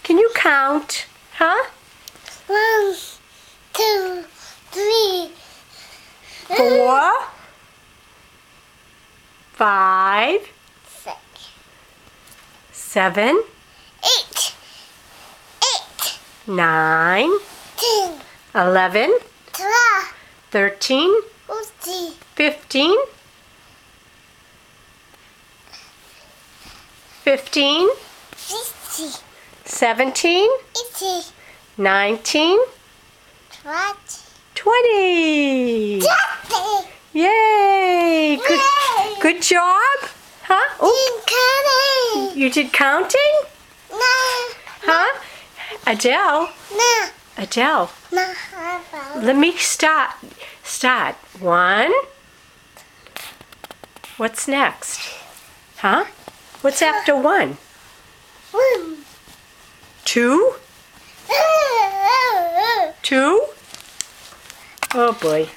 Can you count? Huh? 1, 2, 3. 4, 5, 6, 7, 8, 9, 10, 11, 12, 13, 14, 15, 15, 16, 17, 18, 19, 20. 20. 20. Yay! Good, Yay! good job. Huh? Oh, you did counting? No. Huh? Adele. No. Adele. No. Let me start. Start. 1. What's next? Huh? What's after 1? 1. 2? 2? Oh boy.